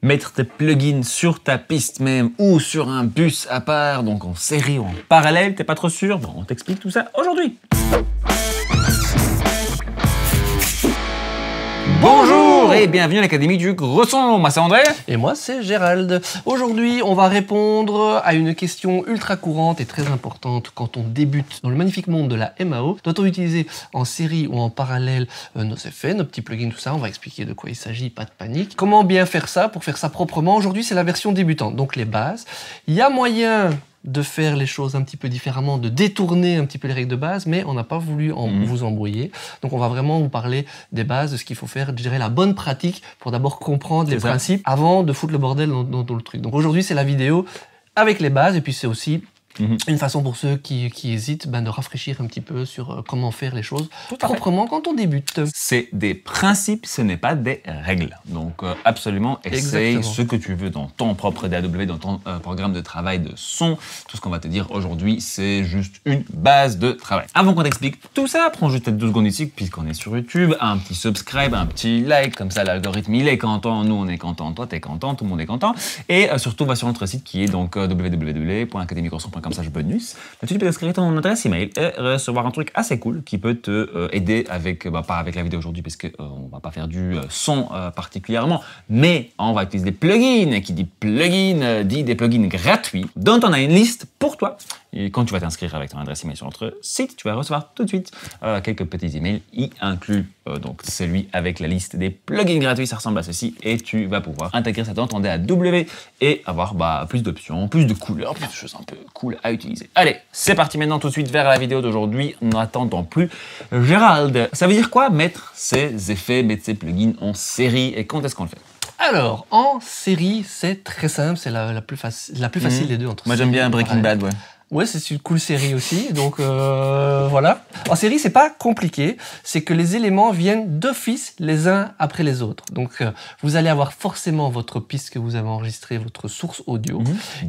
mettre tes plugins sur ta piste même ou sur un bus à part, donc en série ou en parallèle, t'es pas trop sûr? Bon, on t'explique tout ça aujourd'hui. Bonjour et bienvenue à l'Académie du Gros Son. Moi c'est André. Et moi c'est Gérald. Aujourd'hui on va répondre à une question ultra courante et très importante quand on débute dans le magnifique monde de la MAO. Doit-on utiliser en série ou en parallèle nos effets, nos petits plugins, tout ça? On va expliquer de quoi il s'agit, pas de panique. Comment bien faire ça pour faire ça proprement? Aujourd'hui c'est la version débutante, donc les bases. Il y a moyen de faire les choses un petit peu différemment, de détourner un petit peu les règles de base, mais on n'a pas voulu vous embrouiller. Donc on va vraiment vous parler des bases, de ce qu'il faut faire, je dirais la bonne pratique pour d'abord comprendre les principes avant de foutre le bordel dans le truc. Donc aujourd'hui c'est la vidéo avec les bases et puis c'est aussi une façon pour ceux qui hésitent de rafraîchir un petit peu sur comment faire les choses proprement quand on débute. C'est des principes, ce n'est pas des règles. Donc absolument, essaye ce que tu veux dans ton propre DAW, dans ton programme de travail de son. Tout ce qu'on va te dire aujourd'hui, c'est juste une base de travail. Avant qu'on t'explique tout ça, prends juste 2 secondes ici, puisqu'on est sur YouTube, un petit subscribe, un petit like, comme ça l'algorithme il est content, nous on est content, toi t'es content, tout le monde est content. Et surtout, va sur notre site qui est donc www.academiegrosson.com /bonus. Là-dessus, tu peux inscrire ton adresse email et recevoir un truc assez cool qui peut te aider avec, pas avec la vidéo aujourd'hui parce qu'on va pas faire du son particulièrement, mais on va utiliser des plugins. Et qui dit plugin dit des plugins gratuits dont on a une liste pour toi. Et quand tu vas t'inscrire avec ton adresse email sur notre site, tu vas recevoir tout de suite quelques petits emails y inclus. Donc celui avec la liste des plugins gratuits, ça ressemble à ceci et tu vas pouvoir intégrer ça dans ton DAW et avoir plus d'options, plus de couleurs, plus de choses un peu cool à utiliser. Allez, c'est parti maintenant tout de suite vers la vidéo d'aujourd'hui. N'attendons plus. Gérald, ça veut dire quoi mettre ces effets, mettre ces plugins en série et quand est-ce qu'on le fait? Alors, en série, c'est très simple, c'est la plus facile des deux entre. Moi j'aime bien Breaking Bad, ouais. Ouais, c'est une cool série aussi, donc voilà. En série, c'est pas compliqué, c'est que les éléments viennent d'office les uns après les autres. Donc vous allez avoir forcément votre piste que vous avez enregistrée, votre source audio,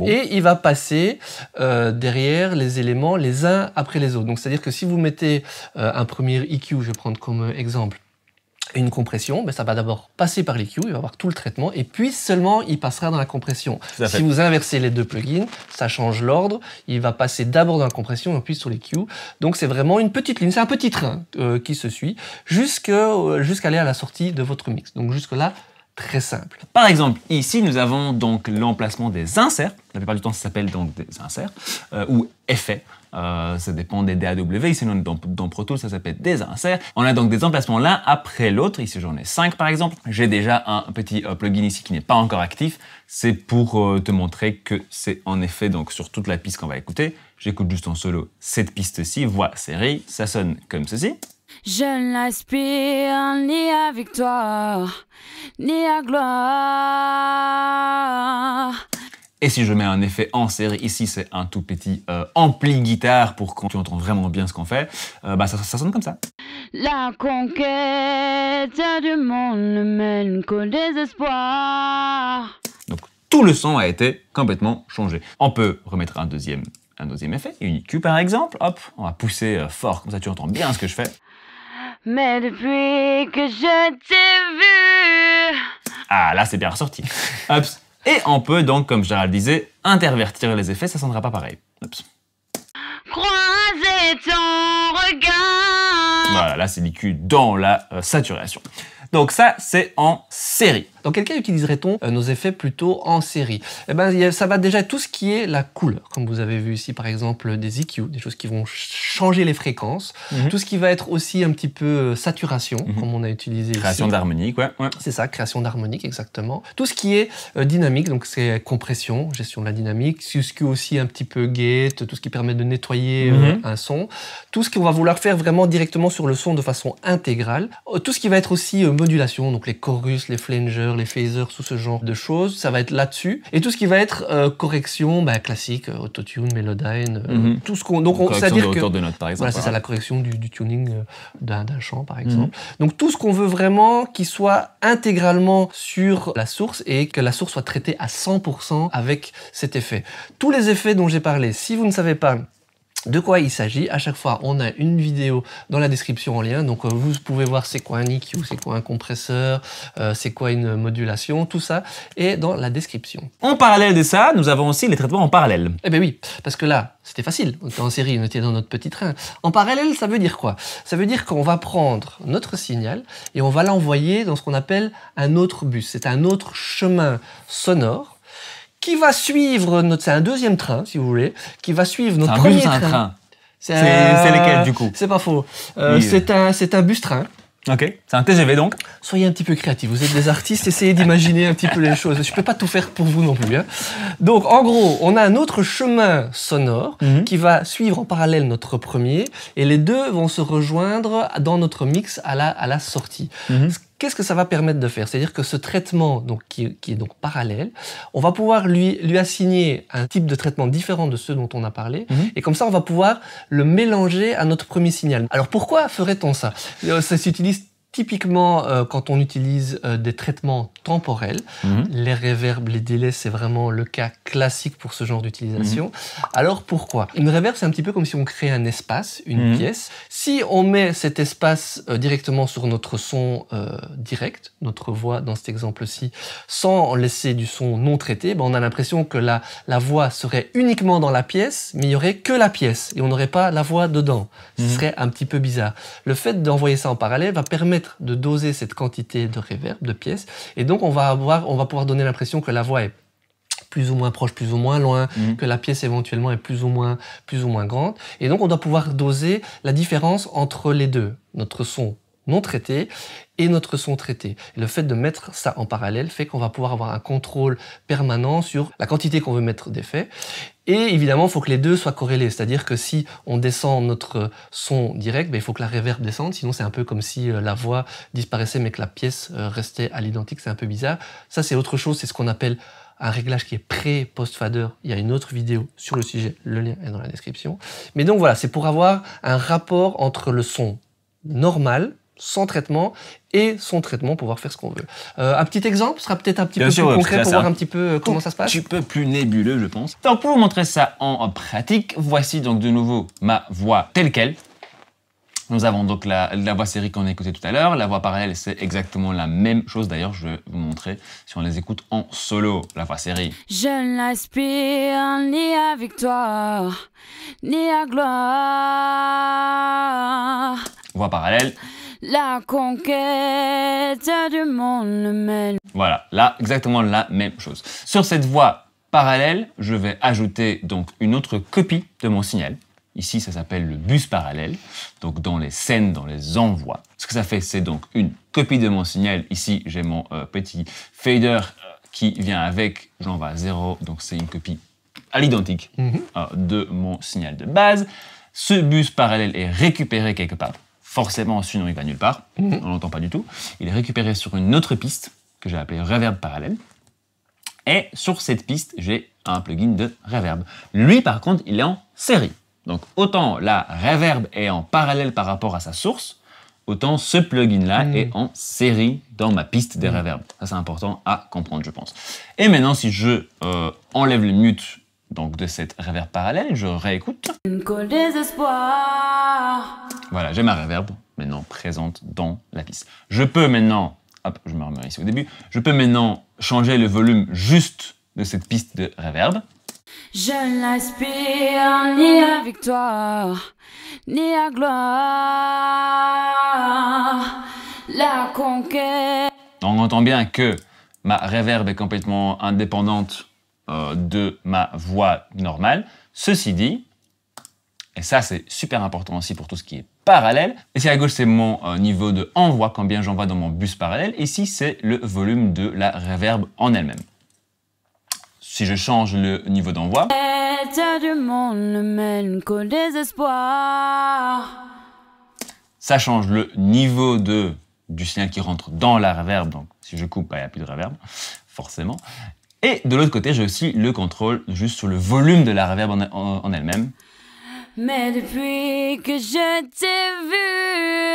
et il va passer derrière les éléments les uns après les autres. Donc c'est-à-dire que si vous mettez un premier EQ, je vais prendre comme exemple, une compression, ça va d'abord passer par l'EQ, il va avoir tout le traitement, et puis seulement il passera dans la compression. Si vous inversez les deux plugins, ça change l'ordre, il va passer d'abord dans la compression et puis sur l'EQ. Donc c'est vraiment une petite ligne, c'est un petit train qui se suit jusqu'à aller à la sortie de votre mix. Donc jusque-là, très simple. Par exemple, ici, nous avons donc l'emplacement des inserts. La plupart du temps, ça s'appelle donc des inserts ou effets. Ça dépend des DAW. Ici, dans Pro Tools, ça s'appelle des inserts. On a donc des emplacements l'un après l'autre. Ici, j'en ai 5 par exemple. J'ai déjà un petit plugin ici qui n'est pas encore actif. C'est pour te montrer que c'est en effet donc sur toute la piste qu'on va écouter. J'écoute juste en solo cette piste-ci, voix série. Ça sonne comme ceci. Je n'aspire ni à victoire, ni à gloire. Et si je mets un effet en série, ici c'est un tout petit ampli guitare pour quand tu entends vraiment bien ce qu'on fait, ça sonne comme ça. La conquête du monde ne mène qu'au désespoir. Donc tout le son a été complètement changé. On peut remettre un deuxième effet, une EQ par exemple, hop, on va pousser fort, comme ça tu entends bien ce que je fais. Mais depuis que je t'ai vu... Ah, là, c'est bien ressorti. Ups. Et on peut donc, comme Gérald disait, intervertir les effets, ça ne sonnera pas pareil. Ups. Croiser ton regard... Voilà, là, c'est l'EQ dans la saturation. Donc ça, c'est en série. Dans quel cas utiliserait-on nos effets plutôt en série? Ça va déjà être tout ce qui est la couleur, comme vous avez vu ici par exemple des EQ, des choses qui vont changer les fréquences, tout ce qui va être aussi un petit peu saturation, comme on a utilisé ici. Création d'harmonique, ouais. C'est ça, création d'harmonique, exactement. Tout ce qui est dynamique, donc c'est compression, gestion de la dynamique, tout ce qui est aussi un petit peu gate, tout ce qui permet de nettoyer un son, tout ce qu'on va vouloir faire vraiment directement sur le son de façon intégrale, tout ce qui va être aussi modulation, donc les chorus, les flangers, les phasers, tout ce genre de choses, ça va être là-dessus. Et tout ce qui va être correction classique, autotune, Melodyne, tout ce qu'on... Donc c'est-à-dire que hauteur de note, par exemple. Voilà, c'est ça, la correction du tuning d'un chant, par exemple. Donc tout ce qu'on veut vraiment qu'il soit intégralement sur la source et que la source soit traitée à 100% avec cet effet. Tous les effets dont j'ai parlé, si vous ne savez pas De quoi il s'agit? À chaque fois, on a une vidéo dans la description en lien. Donc, vous pouvez voir c'est quoi un EQ, c'est quoi un compresseur, c'est quoi une modulation, tout ça est dans la description. En parallèle de ça, nous avons aussi les traitements en parallèle. Eh bien oui, parce que là, c'était facile. On était en série, on était dans notre petit train. En parallèle, ça veut dire quoi? Ça veut dire qu'on va prendre notre signal et on va l'envoyer dans ce qu'on appelle un autre bus. C'est un autre chemin sonore qui va suivre notre... C'est un deuxième train, si vous voulez, qui va suivre notre premier train. C'est lesquels, du coup? C'est pas faux. Oui. C'est un bus-train. Ok, c'est un TGV donc. Soyez un petit peu créatifs, vous êtes des artistes, essayez d'imaginer un petit peu les choses. Je peux pas tout faire pour vous non plus. Hein. Donc en gros, on a un autre chemin sonore qui va suivre en parallèle notre premier et les deux vont se rejoindre dans notre mix à la sortie. Qu'est-ce que ça va permettre de faire? C'est-à-dire que ce traitement donc, qui est donc parallèle, on va pouvoir lui assigner un type de traitement différent de ceux dont on a parlé, et comme ça on va pouvoir le mélanger à notre premier signal. Alors pourquoi ferait-on ça? Ça s'utilise typiquement quand on utilise des traitements temporels. Les reverbs, les délais, c'est vraiment le cas classique pour ce genre d'utilisation. Alors pourquoi? Une reverb, c'est un petit peu comme si on crée un espace, une pièce. Si on met cet espace directement sur notre son direct, notre voix dans cet exemple-ci, sans laisser du son non traité, ben on a l'impression que la voix serait uniquement dans la pièce, mais il n'y aurait que la pièce et on n'aurait pas la voix dedans. Ce serait un petit peu bizarre. Le fait d'envoyer ça en parallèle va permettre de doser cette quantité de reverb, de pièces, et donc on va pouvoir donner l'impression que la voix est plus ou moins proche, plus ou moins loin, que la pièce éventuellement est plus ou moins grande, et donc on doit pouvoir doser la différence entre les deux, notre son non traité et notre son traité. Et le fait de mettre ça en parallèle fait qu'on va pouvoir avoir un contrôle permanent sur la quantité qu'on veut mettre d'effets. Et évidemment, il faut que les deux soient corrélés. C'est-à-dire que si on descend notre son direct, ben, il faut que la reverb descende. Sinon, c'est un peu comme si la voix disparaissait mais que la pièce restait à l'identique. C'est un peu bizarre. Ça, c'est autre chose. C'est ce qu'on appelle un réglage qui est pré-post-fader. Il y a une autre vidéo sur le sujet. Le lien est dans la description. Mais donc voilà, c'est pour avoir un rapport entre le son normal, sans traitement, et son traitement pour pouvoir faire ce qu'on veut. Un petit exemple sera peut-être un petit peu plus concret pour voir un petit peu comment ça se passe. Un petit peu plus nébuleux, je pense. Donc pour vous montrer ça en pratique, voici donc de nouveau ma voix telle quelle. Nous avons donc la voix série qu'on a écoutée tout à l'heure. La voix parallèle, c'est exactement la même chose. D'ailleurs, je vais vous montrer si on les écoute en solo, la voix série. Je n'aspire ni à victoire, ni à gloire. Voix parallèle. La conquête du monde mène. Voilà, là, exactement la même chose. Sur cette voix parallèle, je vais ajouter donc une autre copie de mon signal. Ici, ça s'appelle le bus parallèle. Donc, dans les scènes, dans les envois. Ce que ça fait, c'est donc une copie de mon signal. Ici, j'ai mon petit fader qui vient avec. J'envoie 0, donc c'est une copie à l'identique de mon signal de base. Ce bus parallèle est récupéré quelque part. Forcément, sinon il va nulle part, on l'entend pas du tout. Il est récupéré sur une autre piste, que j'ai appelée reverb parallèle. Et sur cette piste, j'ai un plugin de reverb. Lui, par contre, il est en série. Donc, autant la reverb est en parallèle par rapport à sa source, autant ce plugin-là est en série dans ma piste des reverbs. Ça, c'est important à comprendre, je pense. Et maintenant, si je enlève le mute donc, de cette reverb parallèle, je réécoute. Voilà, j'ai ma reverb maintenant présente dans la piste. Je peux maintenant, hop, je me remets ici au début, je peux maintenant changer le volume juste de cette piste de reverb. Je n'aspire ni à victoire, ni à gloire. La conquête. On entend bien que ma reverb est complètement indépendante de ma voix normale. Ceci dit, et ça c'est super important aussi pour tout ce qui est parallèle. Ici à gauche c'est mon niveau de envoi, combien j'envoie dans mon bus parallèle. Ici c'est le volume de la reverb en elle-même. Si je change le niveau d'envoi, du monde ne mène qu'au désespoir. Ça change le niveau du signal qui rentre dans la reverb. Donc si je coupe, il n'y a plus de reverb, forcément. Et de l'autre côté, j'ai aussi le contrôle juste sur le volume de la reverb en elle-même. Mais depuis que je t'ai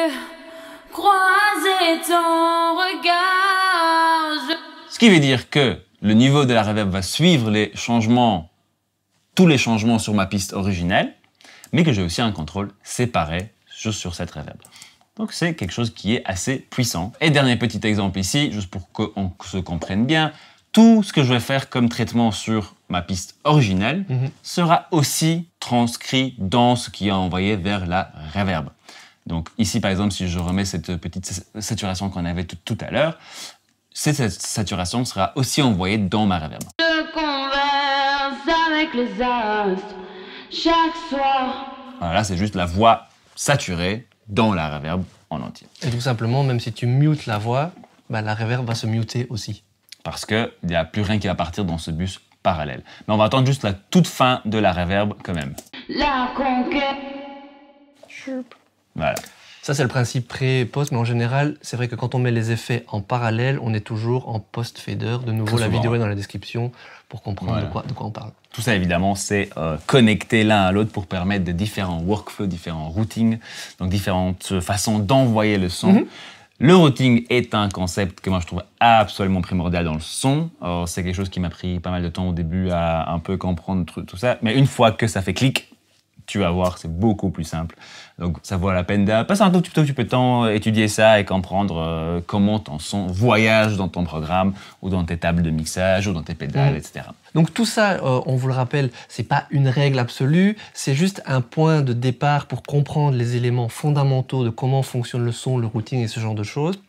vu croiser ton regard, Ce qui veut dire que le niveau de la reverb va suivre les changements, tous les changements sur ma piste originelle. mais que j'ai aussi un contrôle séparé sur cette reverb. Donc c'est quelque chose qui est assez puissant. Et dernier petit exemple ici, juste pour qu'on se comprenne bien, tout ce que je vais faire comme traitement sur ma piste originelle sera aussi transcrit dans ce qui est envoyé vers la reverb. Donc ici, par exemple, si je remets cette petite saturation qu'on avait tout à l'heure, cette saturation sera aussi envoyée dans ma reverb. Je converse avec les astres chaque soir. Voilà, là, c'est juste la voix saturée dans la reverb en entier. Et tout simplement, même si tu mutes la voix, bah, la reverb va se muter aussi. Parce qu'il n'y a plus rien qui va partir dans ce bus parallèle. Mais on va attendre juste la toute fin de la reverb quand même. La conquête. Voilà. Ça, c'est le principe pré et post, mais en général, c'est vrai que quand on met les effets en parallèle, on est toujours en post-fader. De nouveau, la vidéo est dans la description pour comprendre de quoi on parle. Tout ça, évidemment, c'est connecté l'un à l'autre pour permettre de différents workflows, différents routings, donc différentes façons d'envoyer le son. Le routing est un concept que moi je trouve absolument primordial dans le son. C'est quelque chose qui m'a pris pas mal de temps au début à un peu comprendre tout ça. Mais une fois que ça fait clic, tu vas voir, c'est beaucoup plus simple. Donc ça vaut la peine de passer un tout petit peu de temps, étudier ça et comprendre comment ton son voyage dans ton programme ou dans tes tables de mixage ou dans tes pédales, etc. Donc tout ça, on vous le rappelle, c'est pas une règle absolue, c'est juste un point de départ pour comprendre les éléments fondamentaux de comment fonctionne le son, le routing et ce genre de choses.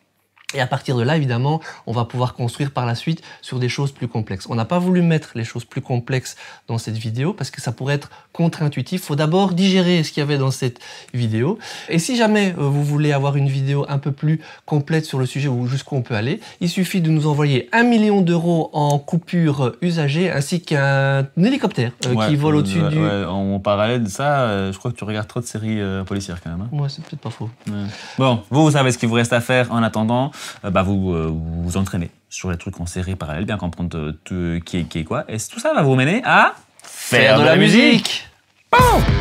Et à partir de là, évidemment, on va pouvoir construire par la suite sur des choses plus complexes. On n'a pas voulu mettre les choses plus complexes dans cette vidéo parce que ça pourrait être contre-intuitif. Il faut d'abord digérer ce qu'il y avait dans cette vidéo. Et si jamais vous voulez avoir une vidéo un peu plus complète sur le sujet ou jusqu'où on peut aller, il suffit de nous envoyer 1 million d'euros en coupure usagée ainsi qu'un hélicoptère qui vole au-dessus du... En parallèle de ça, je crois que tu regardes trop de séries policières quand même. Hein. Ouais, c'est peut-être pas faux. Ouais. Bon, vous savez ce qu'il vous reste à faire en attendant. Vous entraînez sur les trucs en série parallèle, bien comprendre qui est quoi. Et tout ça va vous mener à faire de la musique. Boum.